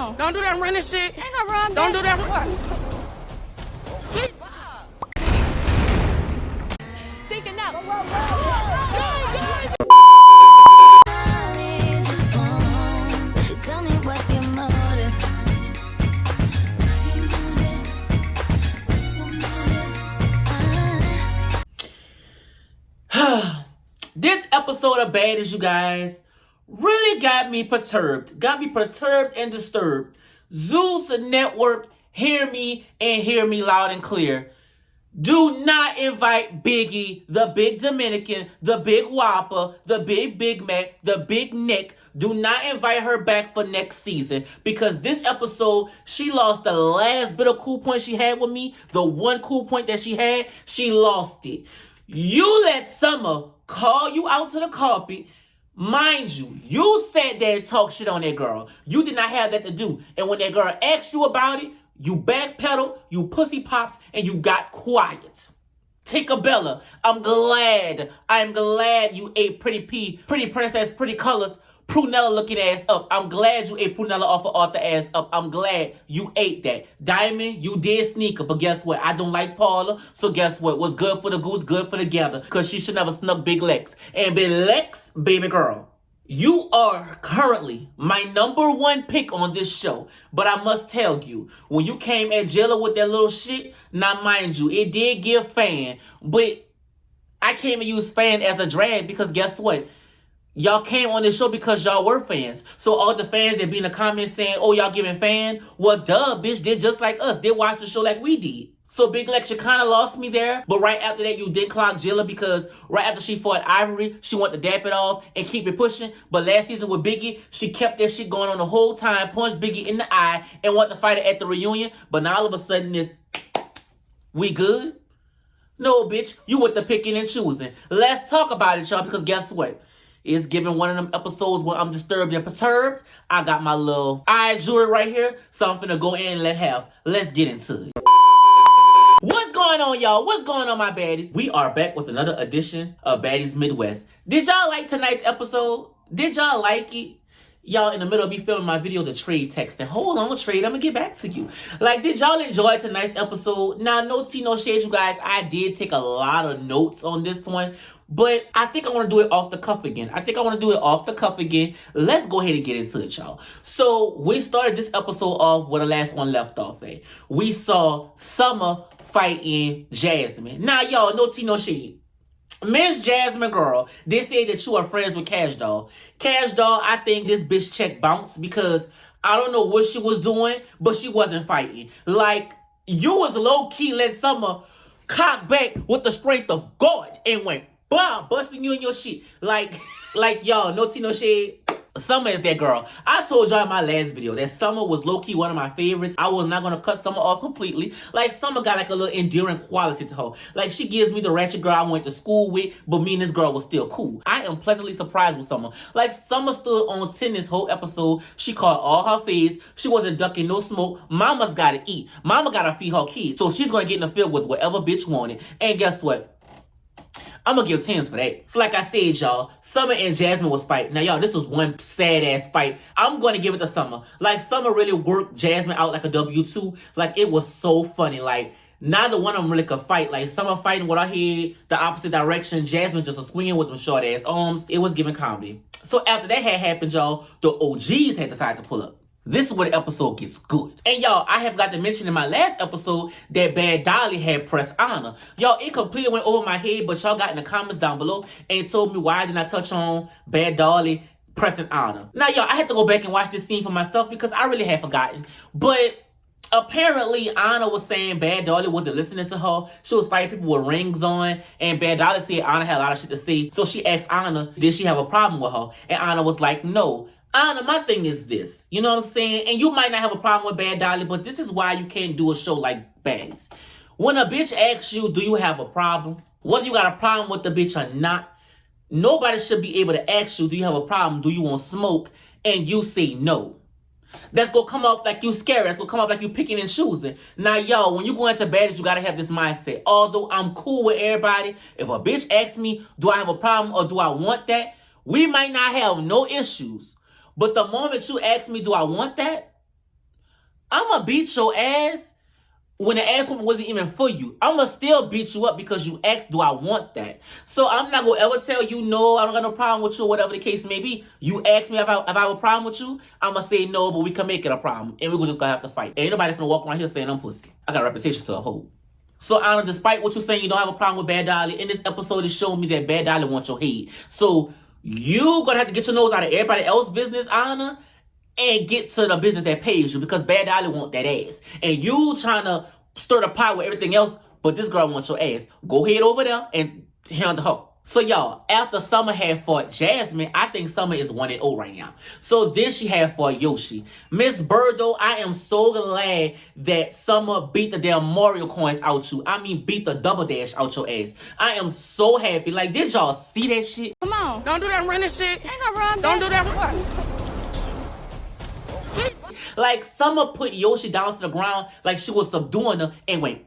on. Don't do that running shit. Ain't gonna run, Don't bitch. do that. Thinking out. Tell me what's your motive? This episode of Baddies, you guys, really got me perturbed. Got me perturbed and disturbed. Zeus Network, hear me and hear me loud and clear. Do not invite Biggie, the big Dominican, the big Whopper, the big Big Mac, the big Nick. Do not invite her back for next season, because this episode, she lost the last bit of cool point she had with me. The one cool point that she had, she lost it. You let Summer call you out to the carpet. Mind you, you sat there and talked shit on that girl. You did not have that to do. And when that girl asked you about it, you backpedaled, you pussy popped, and you got quiet. Tinkerbella, I'm glad you ate Pretty P, Pretty Princess, Pretty Colors, Prunella looking ass up. I'm glad you ate Prunella off of Arthur ass up. I'm glad you ate that. Diamond, you did sneak her, but guess what? I don't like Paula, so guess what? What's good for the goose, good for the gander, because she should never snuck Big Lex. And Big Lex, baby girl, you are currently my #1 pick on this show. But I must tell you, when you came at Jela with that little shit, now mind you, it did give fan, but I can't even use fan as a drag, because guess what? Y'all came on this show because y'all were fans. So all the fans that be in the comments saying, oh, y'all giving fan? Well, duh, bitch, did just like us. They watched the show like we did. So Big Lex, you kind of lost me there. But right after that, you did clock Jela, because right after she fought Ivory, she wanted to dap it off and keep it pushing. But last season with Biggie, she kept that shit going on the whole time, punched Biggie in the eye, and wanted to fight it at the reunion. But now all of a sudden it's, we good? No, bitch, you with the picking and choosing. Let's talk about it, y'all, because guess what? It's giving one of them episodes where I'm disturbed and perturbed. I got my little eye jewelry right here, so I'm finna go in and let's get into it. What's going on, y'all? What's going on, my baddies? We are back with another edition of Baddies Midwest. Did y'all like tonight's episode? Did y'all like it? Y'all in the middle of me filming my video, the trade texting. Hold on, trade, I'm gonna get back to you. Like, did y'all enjoy tonight's episode? Now, no tea, no shade, you guys. I did take a lot of notes on this one, but I think I want to do it off the cuff again. Let's go ahead and get into it, y'all. So, we started this episode off where the last one left off at. We saw Summer fighting Jasmine. Now, y'all, no tea, no shade. Miss Jasmine girl, they say that you are friends with Cash Doll. Cash Doll, I think this bitch check bounced, because I don't know what she was doing, but she wasn't fighting. Like, you was low-key let Summer cock back with the strength of God and went, blah, busting you in your shit. Like y'all, no tea, no shade. Summer is that girl. I told y'all in my last video that Summer was low-key one of my favorites. I was not going to cut Summer off completely. Like, Summer got like a little endearing quality to her. Like, she gives me the ratchet girl I went to school with, but me and this girl was still cool. I am pleasantly surprised with Summer. Like, Summer stood on 10 this whole episode. She caught all her face. She wasn't ducking no smoke. Mama's got to eat. Mama got to feed her kids. So she's going to get in the field with whatever bitch wanted. And guess what? I'm gonna give 10s for that. So like I said, y'all, Summer and Jasmine was fighting. Now, y'all, this was one sad-ass fight. I'm gonna give it to Summer. Like, Summer really worked Jasmine out like a W2. Like, it was so funny. Like, neither one of them really could fight. Like, Summer fighting with her head the opposite direction. Jasmine just a swinging with them short-ass arms. It was giving comedy. So after that had happened, y'all, the OGs had decided to pull up. This is where the episode gets good. And y'all, I have got to mention in my last episode that Baddie Dolly had pressed Anna. Y'all, it completely went over my head, but y'all got in the comments down below and told me why I did not touch on Baddie Dolly pressing Anna. Now, y'all, I had to go back and watch this scene for myself because I really had forgotten. But apparently, Anna was saying Baddie Dolly wasn't listening to her. She was fighting people with rings on. And Baddie Dolly said Anna had a lot of shit to say. So she asked Anna, did she have a problem with her? And Anna was like, no. Anna, my thing is this. You know what I'm saying? And you might not have a problem with Baddie Dolly, but this is why you can't do a show like Baddies. When a bitch asks you, do you have a problem? Whether you got a problem with the bitch or not, nobody should be able to ask you, do you have a problem? Do you want smoke? And you say no. That's gonna come off like you scary. That's gonna come off like you picking and choosing. Now, y'all, when you go into Baddies, you gotta have this mindset. Although I'm cool with everybody, if a bitch asks me, do I have a problem or do I want that? We might not have no issues. But the moment you ask me, do I want that? I'ma beat your ass when the ass whooping wasn't even for you. I'ma still beat you up because you asked, do I want that? So I'm not gonna ever tell you no, I don't got no problem with you, whatever the case may be. You ask me if I have a problem with you, I'ma say no, but we can make it a problem. And we're just gonna have to fight. Ain't nobody finna walk around here saying I'm pussy. I got a reputation to uphold. So Anna, despite what you're saying, you don't have a problem with Baddie Dolly. In this episode, it showed me that Baddie Dolly wants your head. So you gonna have to get your nose out of everybody else's business, Anna, and get to the business that pays you, because Baddie Dolly want that ass. And you trying to stir the pot with everything else, but this girl wants your ass. Go ahead over there and handle her. So y'all, after Summer had fought Jasmine, I think Summer is 1-0 right now. So then she had fought Yoshi. Miss Birdo, I am so glad that Summer beat the damn Mario coins out you. I mean, beat the double dash out your ass. I am so happy. Like, did y'all see that shit? Come on. Don't do that running shit. Ain't gonna run, Don't bitch. do that. Like, Summer put Yoshi down to the ground like she was subduing her and went,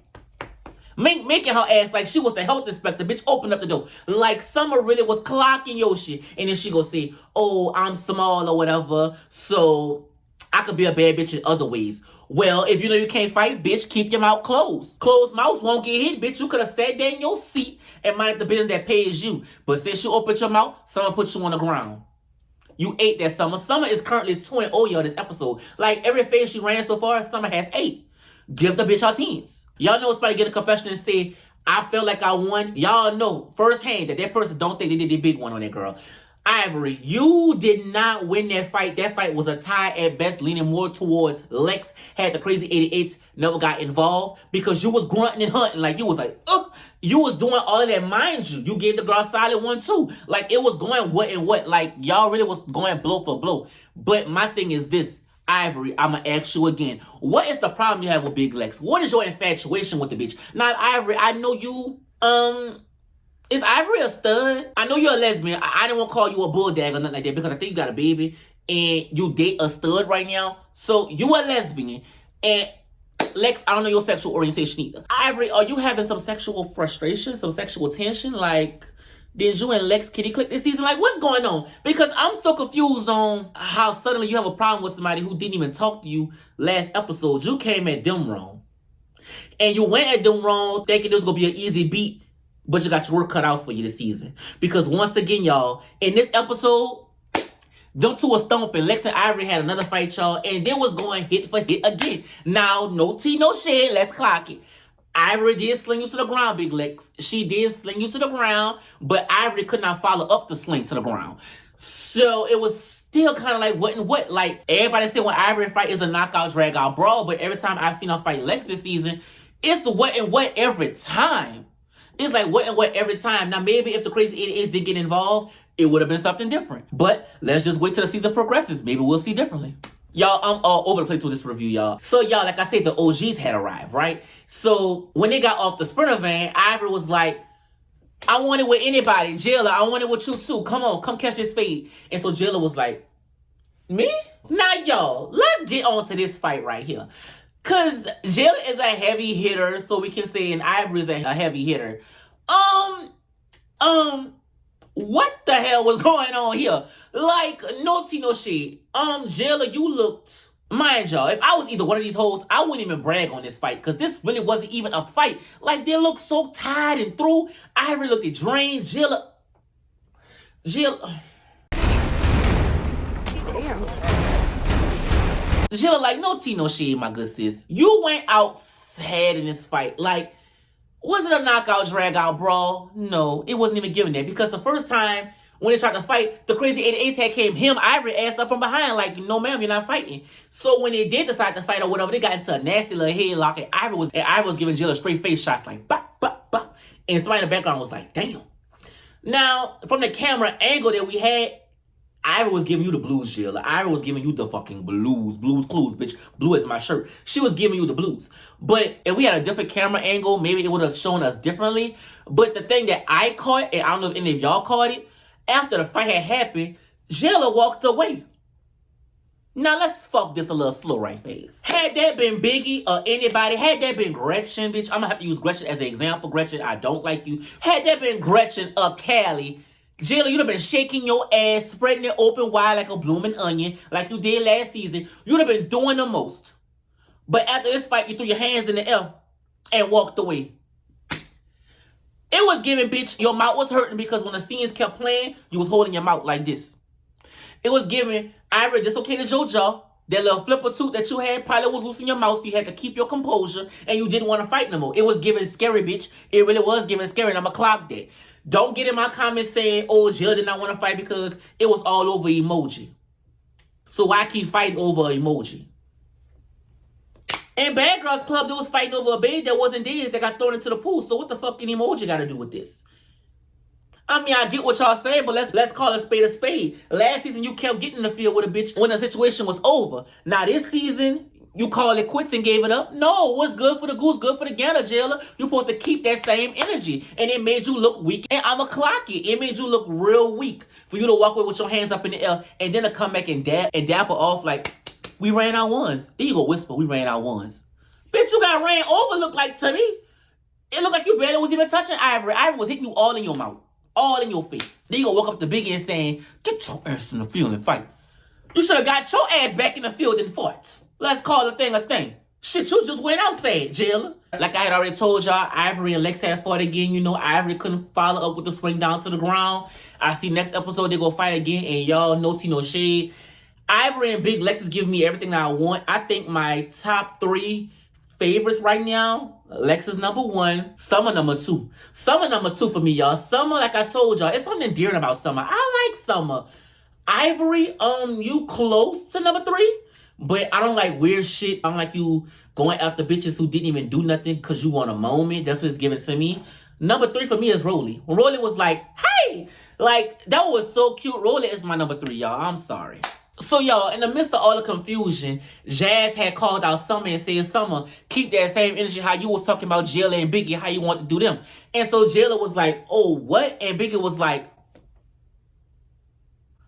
making her ass like she was the health inspector. Bitch, open up the door. Like, Summer really was clocking Yoshi. And then she go say, oh, I'm small or whatever, so I could be a bad bitch in other ways. Well, if you know you can't fight, bitch, keep your mouth closed. Closed mouths won't get hit, bitch. You could have sat there in your seat and minded the business that pays you. But since you opened your mouth, Summer put you on the ground. You ate that, Summer. Summer is currently 2-0, y'all, this episode. Like, every phase she ran so far, Summer has 8. Give the bitch her teens. Y'all know it's about to get a confession and say, I feel like I won. Y'all know firsthand that person don't think they did the big one on that girl. Ivory, you did not win that fight. That fight was a tie at best, leaning more towards Lex. Had the crazy 88s, never got involved because you was grunting and hunting. Like, you was like, you was doing all of that, mind you. You gave the girl a solid 1 too. Like, it was going what and what. Like, y'all really was going blow for blow. But my thing is this, Ivory, I'ma ask you again. What is the problem you have with Big Lex? What is your infatuation with the bitch? Now, Ivory, I know you, is Ivory a stud? I know you're a lesbian. I didn't want to call you a bulldog or nothing like that because I think you got a baby and you date a stud right now. So you a lesbian. And Lex, I don't know your sexual orientation either. Ivory, are you having some sexual frustration, some sexual tension? Like, did you and Lex kitty click this season? Like, what's going on? Because I'm so confused on how suddenly you have a problem with somebody who didn't even talk to you last episode. You came at them wrong. And you went at them wrong thinking it was going to be an easy beat. But you got your work cut out for you this season. Because once again, y'all, in this episode, them two was thumping. Lex and Ivory had another fight, y'all. And they was going hit for hit again. Now, no tea, no shade. Let's clock it. Ivory did sling you to the ground, Big Lex. She did sling you to the ground. But Ivory could not follow up the sling to the ground. So it was still kind of like what and what. Like, everybody said when Ivory fight is a knockout, drag out brawl. But every time I've seen her fight Lex this season, it's what and what every time. It's like what and what every time. Now, maybe if the crazy 88s didn't get involved, it would have been something different. But let's just wait till the season progresses. Maybe we'll see differently. Y'all, I'm all over the place with this review, y'all. So, y'all, like I said, the OGs had arrived, right? So, when they got off the Sprinter van, Ivory was like, I want it with anybody. Jela, I want it with you, too. Come on, come catch this fade. And so, Jela was like, me? Now, y'all, let's get on to this fight right here. Because Jela is a heavy hitter, so we can say and Ivory is a heavy hitter. What the hell was going on here? Like, no tea, no shade. Jela, you looked, mind y'all, if I was either one of these hoes, I wouldn't even brag on this fight, because this really wasn't even a fight. Like, they looked so tired and through. Ivory looked at drained. Jela. Jela, like, no tea, no shade, my good sis. You went out sad in this fight. Like, was it a knockout, drag out brawl? No, it wasn't even given that. Because the first time when they tried to fight, the crazy 88s had came him, Ivory ass up from behind. Like, no, ma'am, you're not fighting. So when they did decide to fight or whatever, they got into a nasty little headlock. And Ivory was giving Jela straight face shots like, bop, bop, bop. And somebody in the background was like, damn. Now, from the camera angle that we had, Ivory was giving you the blues, Jela. Ivory was giving you the fucking blues. Blues clues, bitch. Blue is my shirt. She was giving you the blues. But if we had a different camera angle, maybe it would have shown us differently. But the thing that I caught, and I don't know if any of y'all caught it, after the fight had happened, Jela walked away. Now let's fuck this a little slow right face. Had that been Biggie or anybody, had that been Gretchen, bitch, I'm gonna have to use Gretchen as an example. Gretchen, I don't like you. Had that been Gretchen or Callie, Jela, you'd have been shaking your ass, spreading it open wide like a blooming onion, like you did last season. You'd have been doing the most. But after this fight, you threw your hands in the air and walked away. It was giving, bitch, your mouth was hurting because when the scenes kept playing, you was holding your mouth like this. It was giving, Ivory dislocated your jaw. That little flipper tooth that you had probably was loose in your mouth, so you had to keep your composure, and you didn't want to fight no more. It was giving scary, bitch. It really was giving scary, and I'ma clock that. Don't get in my comments saying, oh, Jela did not want to fight because it was all over emoji. So why keep fighting over emoji? And Bad Girls Club, they was fighting over a baby that wasn't theirs that got thrown into the pool. So what the fuck any emoji got to do with this? I mean, I get what y'all saying, but let's call a spade a spade. Last season, you kept getting in the field with a bitch when the situation was over. Now, this season, you call it quits and gave it up? No, what's good for the goose, good for the gander, Jela. You're supposed to keep that same energy. And it made you look weak. And I'ma clock it. It made you look real weak for you to walk away with your hands up in the air and then to come back and dapper off like, we ran our ones. Then you go whisper, we ran our ones. Bitch, you got ran over, look like to me. It looked like you barely was even touching Ivory. Ivory was hitting you all in your mouth. All in your face. Then you gonna walk up to Biggie and saying, get your ass in the field and fight. You should have got your ass back in the field and fought. Let's call a thing a thing. Shit, you just went outside, Jela. Like I had already told y'all, Ivory and Lex had fought again. You know, Ivory couldn't follow up with the swing down to the ground. I see next episode they go fight again, and y'all, no tea, no shade. Ivory and Big Lex is giving me everything that I want. I think my top 3 favorites right now, Lex is number 1, Summer number 2. Summer number 2 for me, y'all. Summer, like I told y'all, it's something endearing about Summer. I like Summer. Ivory, you close to number 3, but I don't like weird shit. I don't like you going after bitches who didn't even do nothing because you want a moment. That's what it's giving to me. Number 3 for me is Rolly. When Rolly was like, hey, like, that was so cute. Rolly is my number 3, y'all. I'm sorry. So, y'all, in the midst of all the confusion, Jazz had called out Summer and said, Summer, keep that same energy how you was talking about Jela and Biggie, how you want to do them. And so Jela was like, oh, what? And Biggie was like,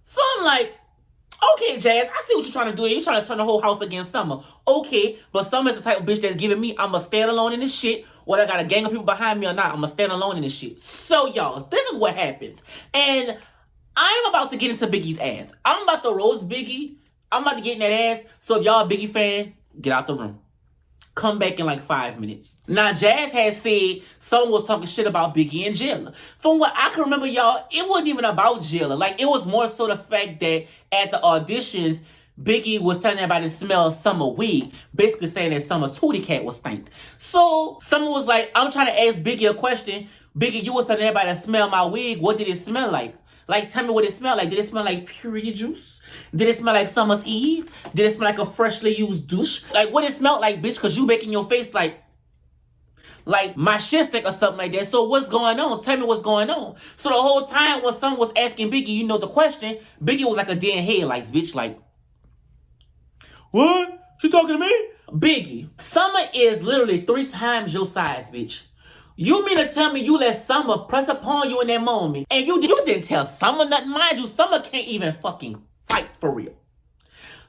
so I'm like, okay, Jazz, I see what you're trying to do. You're trying to turn the whole house against Summer. Okay, but Summer's the type of bitch that's giving me, I'm going to stand alone in this shit. Whether I got a gang of people behind me or not, I'm going to stand alone in this shit. So, y'all, this is what happens. And I'm about to get into Biggie's ass. I'm about to roast Biggie. I'm about to get in that ass. So if y'all a Biggie fan, get out the room. Come back in like 5 minutes. Now, Jazz had said someone was talking shit about Biggie and Jela. From what I can remember, y'all, it wasn't even about Jela. Like, it was more so the fact that at the auditions, Biggie was telling everybody to smell Summer wig, basically saying that Summer Tootie Cat was stank. So, someone was like, I'm trying to ask Biggie a question. Biggie, you was telling everybody to smell my wig. What did it smell like? Like, tell me what it smelled like. Did it smell like purity juice? Did it smell like Summer's Eve? Did it smell like a freshly used douche? Like, what it smelled like, bitch? Because you making your face like my shit stick or something like that. So what's going on? Tell me what's going on. So the whole time when someone was asking Biggie, you know the question, Biggie was like a deer in headlights, bitch. Like, what? She talking to me? Biggie, Summer is literally 3 times your size, bitch. You mean to tell me you let Summer press upon you in that moment? And you didn't tell Summer nothing. Mind you, Summer can't even fucking fight for real.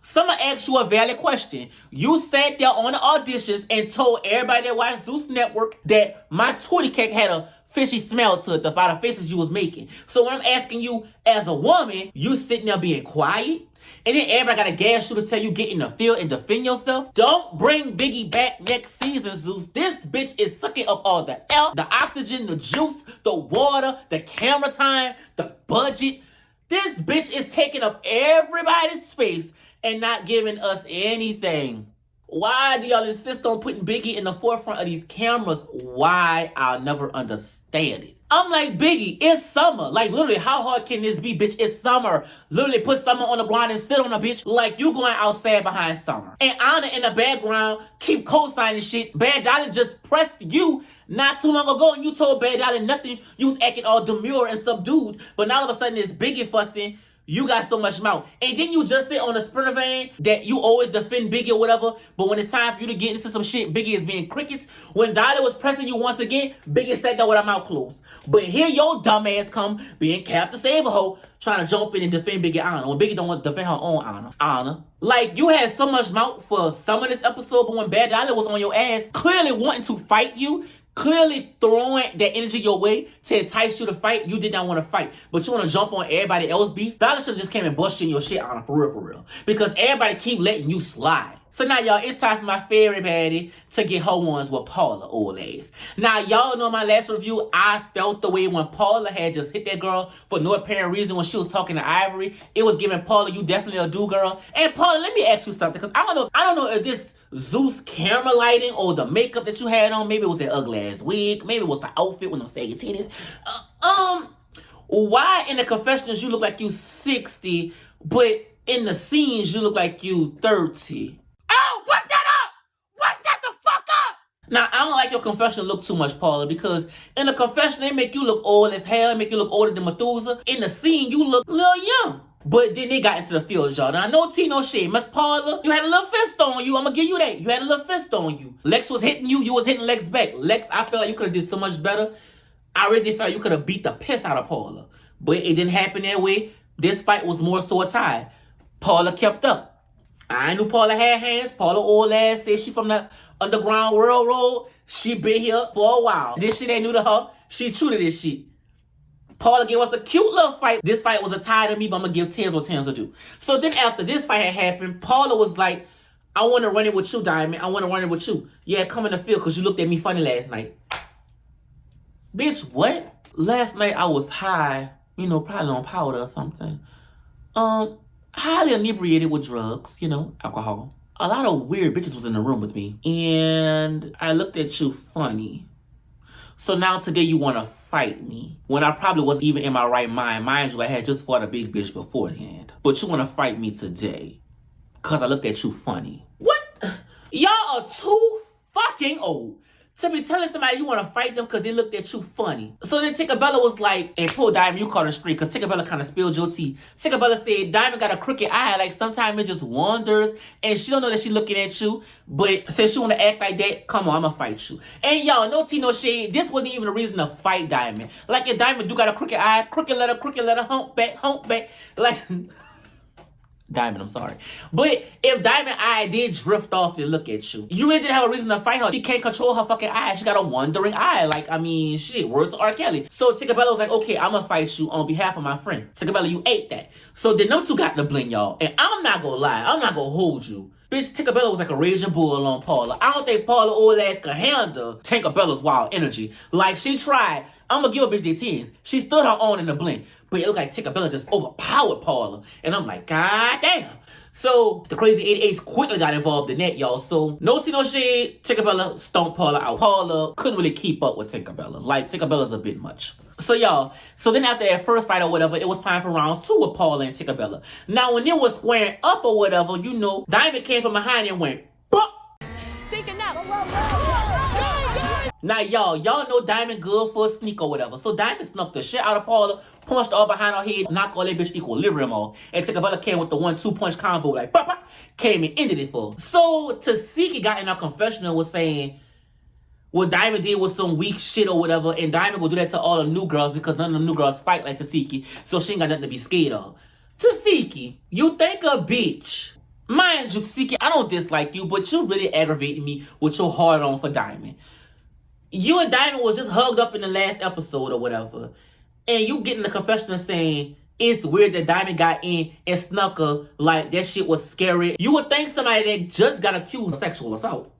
Summer asked you a valid question. You sat there on the auditions and told everybody that watched Zeus Network that my tootie cake had a fishy smell to it, by the faces you was making. So when I'm asking you as a woman, you sitting there being quiet? And then everybody got to gas you to tell you get in the field and defend yourself? Don't bring Biggie back next season, Zeus. This bitch is sucking up all the air, the oxygen, the juice, the water, the camera time, the budget. This bitch is taking up everybody's space and not giving us anything. Why do y'all insist on putting Biggie in the forefront of these cameras? Why? I'll never understand it. I'm like, Biggie, it's summer. Like, literally, how hard can this be, bitch? It's summer. Literally, put Summer on the ground and sit on a bitch like you going outside behind Summer. And Anna in the background keep co-signing shit. Bad Dolly just pressed you not too long ago, and you told Bad Dolly nothing. You was acting all demure and subdued. But now all of a sudden, it's Biggie fussing. You got so much mouth. And then you just sit on the sprinter vein that you always defend Biggie or whatever. But when it's time for you to get into some shit, Biggie is being crickets. When Dolly was pressing you once again, Biggie sat there with her mouth closed. But here your dumb ass come being capped to save a hoe, trying to jump in and defend Biggie Anna. When Biggie don't want to defend her own Anna. Like, you had so much mouth for some of this episode, but when Bad Dolly was on your ass, clearly wanting to fight you, clearly throwing that energy your way to entice you to fight, you did not want to fight. But you want to jump on everybody else's beef? Dolly should have just came and busted your shit, Anna, for real. Because everybody keep letting you slide. So now, y'all, it's time for my favorite baddie to get her ones with Paula, old ass. Now, y'all know my last review, I felt the way when Paula had just hit that girl for no apparent reason when she was talking to Ivory. It was giving Paula, you definitely a do girl. And Paula, let me ask you something, because I don't know if this Zeus camera lighting or the makeup that you had on, maybe it was that ugly ass wig, maybe it was the outfit with them saggy titties. Why in the confessionals you look like you 60, but in the scenes you look like you 30? Oh, work that up! Work that the fuck up! Now, I don't like your confession look too much, Paula, because in the confession, they make you look old as hell, make you look older than Methuselah. In the scene, you look a little young. But then they got into the field, y'all. Now, no tea, no shade. Miss Paula, you had a little fist on you. I'm gonna give you that. You had a little fist on you. Lex was hitting you. You was hitting Lex back. Lex, I feel like you could have did so much better. I really felt like you could have beat the piss out of Paula. But it didn't happen that way. This fight was more so a tie. Paula kept up. I knew Paula had hands. Paula old ass said she from the underground railroad. She been here for a while. This shit ain't new to her. She true to this shit. Paula gave us a cute little fight. This fight was a tie to me, but I'm gonna give 10s what 10s will do. So then after this fight had happened, Paula was like, I want to run it with you, Diamond. I want to run it with you. Yeah, come in the field because you looked at me funny last night. Bitch, what? Last night I was high, you know, probably on powder or something. Highly inebriated with drugs, you know, alcohol. A lot of weird bitches was in the room with me. And I looked at you funny. So now today you want to fight me. When I probably wasn't even in my right mind. Mind you, I had just fought a big bitch beforehand. But you want to fight me today. Because I looked at you funny. What? Y'all are too fucking old to be telling somebody you want to fight them because they looked at you funny. So then Tinkerbella was like, and poor Diamond, you caught her straight because Tinkerbella kind of spilled your tea. Tinkerbella said, Diamond got a crooked eye, like sometimes it just wanders and she don't know that she looking at you. But since she want to act like that, come on, I'm going to fight you. And y'all, no tea, no shade. This wasn't even a reason to fight Diamond. Like if Diamond do got a crooked eye, crooked letter, humpback. Like... Diamond, I'm sorry. But if Diamond eye did drift off and look at you, you really didn't have a reason to fight her. She can't control her fucking eye. She got a wandering eye. Like, I mean, shit, words to R. Kelly. So Tinkerbella was like, okay, I'm gonna fight you on behalf of my friend. Tinkerbella, you ate that. So then them two got the bling, y'all. And I'm not gonna lie. I'm not gonna hold you. Bitch, Tinkerbella was like a raging bull on Paula. I don't think Paula old ass could handle Tinkerbella's wild energy. Like, she tried. I'm gonna give a bitch their tears. She stood her own in the blink. But it looked like Tinkerbella just overpowered Paula. And I'm like, God damn. So the crazy 88s quickly got involved in that, y'all. So no tea, no shade. Tinkerbella stomped Paula out. Paula couldn't really keep up with Tinkerbella. Like, Tinkerbella's a bit much. So y'all, so then after that first fight or whatever, it was time for round 2 with Paula and Tinkerbella. Now when it was squaring up or whatever, you know, Diamond came from behind and went, BOP! Thinking out. Now y'all know Diamond good for a sneak or whatever. So Diamond snuck the shit out of Paula, punched her all behind her head, knocked all that bitch equilibrium off. And Tinkerbella came with the 1-2 punch combo, like, bah, bah, came and ended it for her. So Tasiki got in her confessional was saying what Diamond did was some weak shit or whatever, and Diamond will do that to all the new girls because none of the new girls fight like Tasiki, so she ain't got nothing to be scared of. Tasiki, you think a bitch. Mind you, Tasiki, I don't dislike you, but you really aggravating me with your hard on for Diamond. You and Diamond was just hugged up in the last episode or whatever. And you get in the confessional saying it's weird that Diamond got in and snuck her like that shit was scary. You would think somebody that just got accused of sexual assault,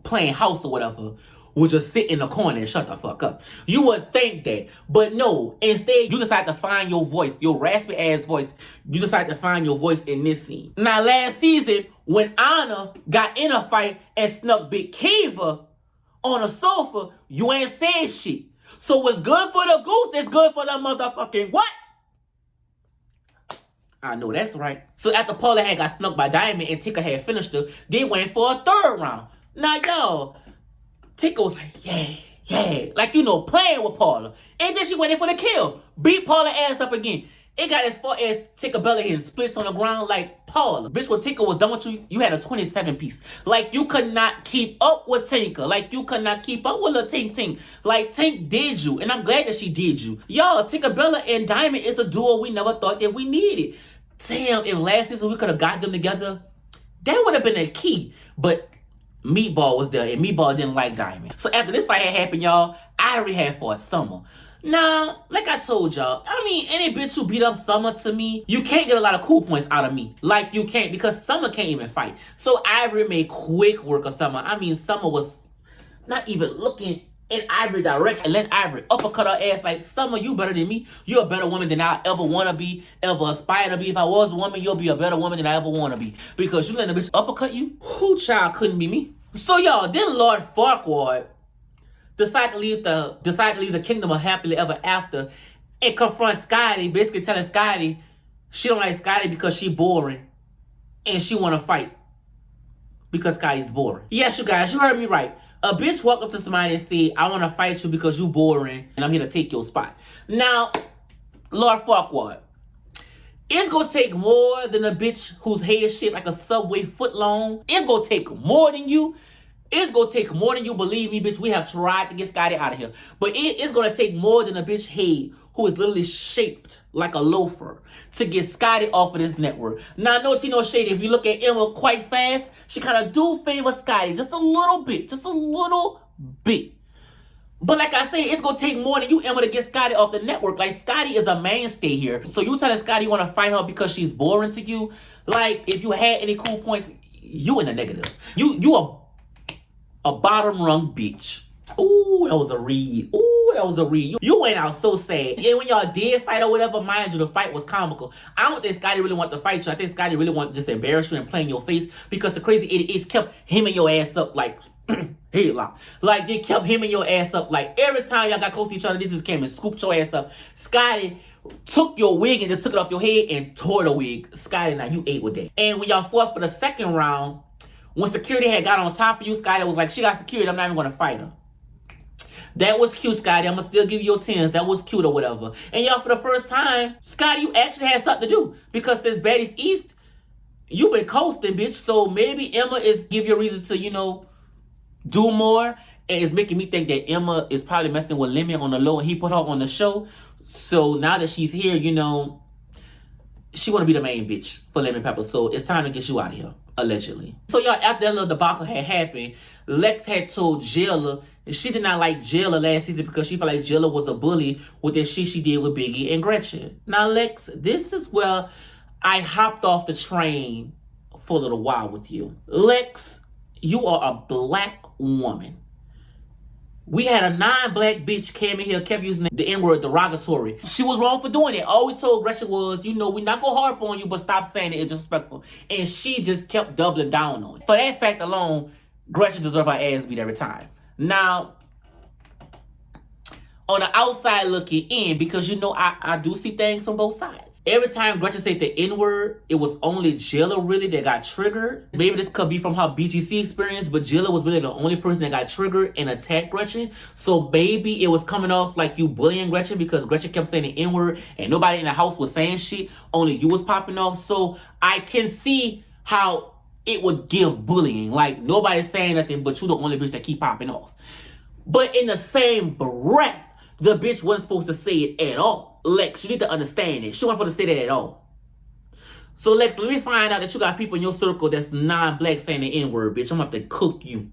playing house or whatever, would just sit in the corner and shut the fuck up. You would think that. But no, instead you decide to find your voice, your raspy ass voice. You decide to find your voice in this scene. Now last season, when Anna got in a fight and snuck Big Kiva on a sofa, you ain't saying shit. So what's good for the goose is good for the motherfucking what? I know that's right. So after Paula had got snuck by Diamond and Tika had finished her, they went for a 3rd round. Now y'all, Tika was like, yeah. Like, you know, playing with Paula. And then she went in for the kill. Beat Paula ass up again. It got as far as Tinkerbella hitting splits on the ground like Paula. Bitch, when Tinker was done with you, you had a 27 piece. Like, you could not keep up with Tinker. Like, you could not keep up with Lil Tink. Like, Tink did you, and I'm glad that she did you. Y'all, Tinkerbella and Diamond is the duo we never thought that we needed. Damn, if last season we could have got them together, that would have been a key. But Meatball was there, and Meatball didn't like Diamond. So after this fight had happened, y'all, Ivory had for a summer. Now, like I told y'all, I mean, any bitch who beat up Summer to me, you can't get a lot of cool points out of me. Like, you can't, because Summer can't even fight. So Ivory made quick work of Summer. I mean, Summer was not even looking in Ivory direction and let Ivory uppercut her ass like, Summer, you better than me. You're a better woman than I ever want to be, ever aspire to be. If I was a woman, you'll be a better woman than I ever want to be. Because you let a bitch uppercut you? Who child couldn't be me? So y'all, then Lord Farquaad decide to leave the kingdom of happily ever after and confront Scotty, basically telling Scotty she don't like Scotty because she boring and she want to fight because Scotty's boring. Yes, you guys, you heard me right. A bitch walk up to somebody and say, I want to fight you because you boring and I'm here to take your spot. Now, Lord Farquaad, it's going to take more than a bitch whose head shaped like a Subway foot long. It's going to take more than you. It's going to take more than you. Believe me, bitch. We have tried to get Scotty out of here. But it's going to take more than a bitch head who is literally shaped like a loafer to get Scotty off of this network. Now, no tea, no shade. If you look at Emma quite fast, she kind of do favor Scotty just a little bit. Just a little bit. But like I say, it's going to take more than you, Emma, to get Scotty off the network. Like, Scotty is a mainstay here. So you telling Scotty you want to fight her because she's boring to you? Like, if you had any cool points, you in the negatives. You a bottom rung bitch. Ooh, that was a read. Ooh, that was a read. You went out so sad. And when y'all did fight or whatever, mind you, the fight was comical. I don't think Scotty really wanted to fight you. I think Scotty really wanted to just embarrass you and play in your face because the crazy 88s kept hemming your ass up like, hey, like they kept hemming your ass up. Like every time y'all got close to each other, they just came and scooped your ass up. Scotty took your wig and just took it off your head and tore the wig. Scotty, now you ate with that. And when y'all fought for the second round, when security had got on top of you, Scotty was like, she got security, I'm not even going to fight her. That was cute, Scotty. I'm going to still give you your 10s. That was cute or whatever. And y'all, for the first time, Scotty, you actually had something to do. Because since Baddies East, you been coasting, bitch. So maybe Emma is give you a reason to, you know, do more. And it's making me think that Emma is probably messing with Lemon on the low and he put her on the show. So now that she's here, you know, she want to be the main bitch for Lemon Pepper. So it's time to get you out of here. Allegedly. So y'all, after that little debacle had happened, Lex had told Jela she did not like Jela last season because she felt like Jela was a bully with that shit she did with Biggie and Gretchen. Now, Lex, this is where I hopped off the train for a little while with you. Lex, you are a black woman. We had a non-black bitch came in here, kept using the N-word derogatory. She was wrong for doing it. All we told Gretchen was, you know, we're not going to harp on you, but stop saying it. It's disrespectful. And she just kept doubling down on it. For that fact alone, Gretchen deserves her ass beat every time. Now, on the outside looking in, because, you know, I do see things on both sides. Every time Gretchen said the N-word, it was only Jela really that got triggered. Maybe this could be from her BGC experience, but Jela was really the only person that got triggered and attacked Gretchen. So maybe it was coming off like you bullying Gretchen because Gretchen kept saying the N-word and nobody in the house was saying shit. Only you was popping off. So I can see how it would give bullying. Like nobody's saying nothing, but you the only bitch that keep popping off. But in the same breath, the bitch wasn't supposed to say it at all. Lex, you need to understand it. She wasn't supposed to say that at all. So, Lex, let me find out that you got people in your circle that's non-black saying the N-word, bitch. I'm going to have to cook you.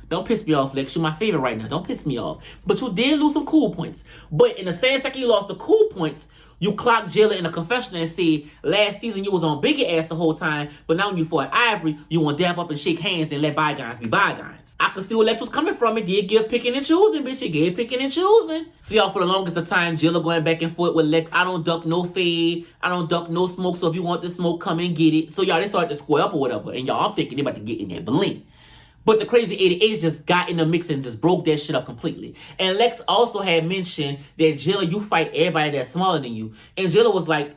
Don't piss me off, Lex. You're my favorite right now. Don't piss me off. But you did lose some cool points. But in the same second you lost the cool points, you clocked Jela in the confessional and said, last season you was on Biggie ass the whole time, but now when you fought Ivory, you want to dab up and shake hands and let bygones be bygones. I could see where Lex was coming from. It did give picking and choosing, bitch. It gave picking and choosing. So y'all, for the longest of time, Jela going back and forth with Lex. I don't duck no fade. I don't duck no smoke. So if you want the smoke, come and get it. So y'all, they started to square up or whatever. And y'all, I'm thinking they about to get in that bling. But the crazy 88s just got in the mix and just broke that shit up completely. And Lex also had mentioned that Jela, you fight everybody that's smaller than you. And Jela was like,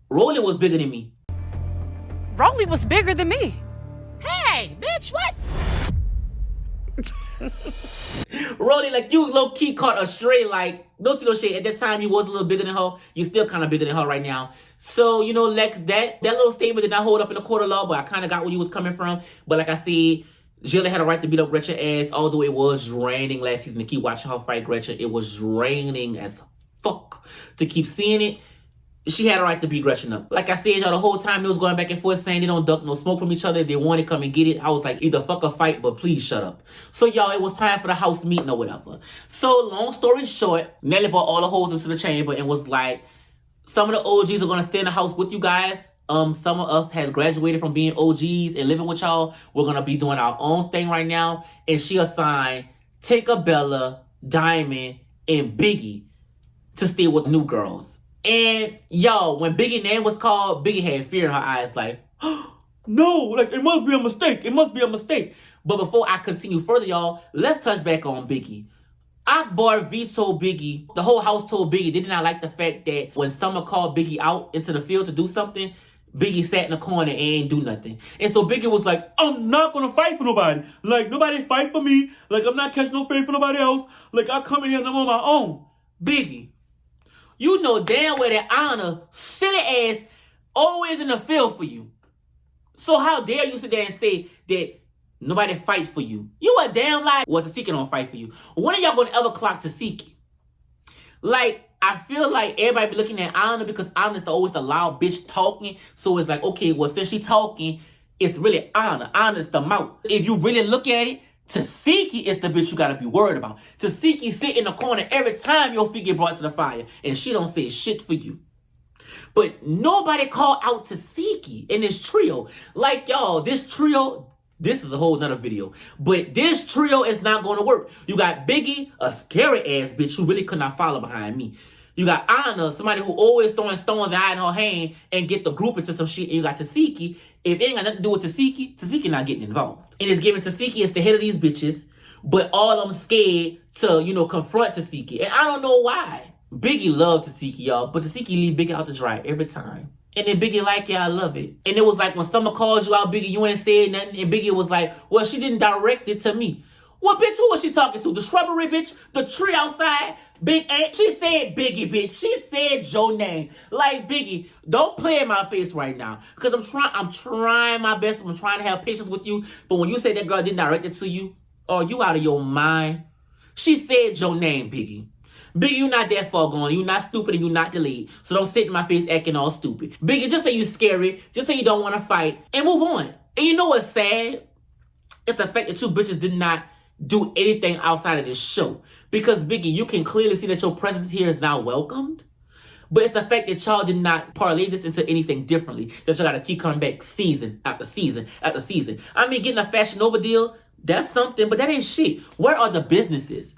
Rolly was bigger than me. Rolly was bigger than me. Hey, bitch, what? Rolly, like, you low-key caught a stray, like, don't see no shit. At that time, you was a little bigger than her. You still kind of bigger than her right now. So, you know, Lex, that little statement did not hold up in the court of law, but I kind of got where you was coming from. But like I said, Jela had a right to beat up Gretchen ass, although it was draining last season to keep watching her fight Gretchen. It was draining as fuck to keep seeing it. she had a right to beat Gretchen up. Like I said, y'all, the whole time they was going back and forth saying they don't duck no smoke from each other. If they want to come and get it. I was like, either fuck or fight, but please shut up. So, y'all, it was time for the house meeting or whatever. So, long story short, Nelly brought all the hoes into the chamber and was like, some of the OGs are going to stay in the house with you guys. Some of us has graduated from being OGs and living with y'all. We're going to be doing our own thing right now. And she assigned Tinkerbella, Diamond, and Biggie to stay with new girls. And, yo, when Biggie's name was called, Biggie had fear in her eyes like, oh, no, like, it must be a mistake. It must be a mistake. But before I continue further, y'all, let's touch back on Biggie. Akbar vetoed Biggie. The whole house told Biggie they did not like the fact that when Summer called Biggie out into the field to do something, Biggie sat in the corner and ain't do nothing. And so Biggie was like, I'm not going to fight for nobody. Like, nobody fight for me. Like, I'm not catching no fight for nobody else. Like, I come in here and I'm on my own. Biggie, you know damn well that Anna, silly ass, always in the field for you. So how dare you sit there and say that nobody fights for you? You a damn lie. Well, Tasiki don't fight for you. When are y'all going to ever clock Tasiki? Like, I feel like everybody be looking at Anna because Anna's always the loud bitch talking. So it's like, okay, well, since she talking, it's really Anna. Anna's the mouth. If you really look at it, Tasiki is the bitch you gotta be worried about. Tasiki sit in the corner every time your feet get brought to the fire. And she don't say shit for you. But nobody called out Tasiki in this trio. Like, y'all, this trio... This is a whole nother video. But this trio is not going to work. You got Biggie, a scary ass bitch who really could not follow behind me. You got Anna, somebody who always throwing stones out in her hand and get the group into some shit. And you got Tasiki. If it ain't got nothing to do with Tasiki not getting involved. And it's giving Tasiki as the head of these bitches. But all of them scared to, you know, confront Tasiki. And I don't know why. Biggie loved Tasiki, y'all. But Tasiki leave Biggie out to dry every time. And then Biggie like, yeah, I love it. And it was like when someone calls you out, Biggie, you ain't said nothing. And Biggie was like, well, she didn't direct it to me. Well, bitch, who was she talking to? The shrubbery, bitch? The tree outside? Big Aunt? She said Biggie, bitch. She said your name. Like, Biggie, don't play in my face right now. Because I'm trying my best. I'm trying to have patience with you. But when you say that girl didn't direct it to you, oh, you out of your mind. She said your name, Biggie. Biggie, you not that far gone. You not stupid and you not delayed. So don't sit in my face acting all stupid. Biggie, just say you scary. Just say you don't want to fight. And move on. And you know what's sad? It's the fact that you bitches did not do anything outside of this show. Because, Biggie, you can clearly see that your presence here is now welcomed. But it's the fact that y'all did not parlay this into anything differently. That y'all got to keep coming back season after season after season. I mean, getting a Fashion Nova deal, that's something. But that ain't shit. Where are the businesses?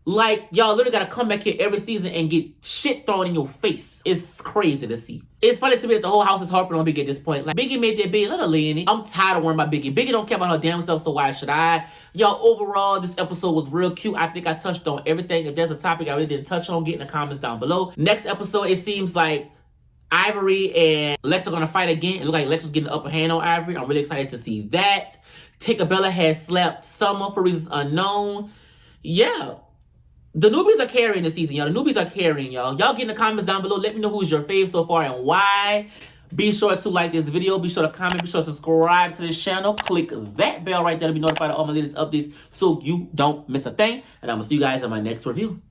Like, y'all literally gotta come back here every season and get shit thrown in your face. It's crazy to see. It's funny to me that the whole house is harping on Biggie at this point. Like, Biggie made that bed, let her lay in it. I'm tired of worrying about Biggie. Biggie don't care about her damn self, so why should I? Y'all, overall, this episode was real cute. I think I touched on everything. If there's a topic I really didn't touch on, get in the comments down below. Next episode, it seems like Ivory and Lex are gonna fight again. It looks like Lex was getting the upper hand on Ivory. I'm really excited to see that. Tinkerbella has slapped Summer for reasons unknown. Yeah. The newbies are carrying the season, y'all. The newbies are carrying, y'all. Y'all get in the comments down below. Let me know who's your fave so far and why. Be sure to like this video. Be sure to comment. Be sure to subscribe to this channel. Click that bell right there to be notified of all my latest updates so you don't miss a thing. And I'm going to see you guys in my next review.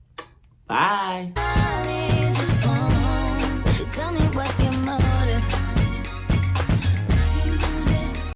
Bye. Tell me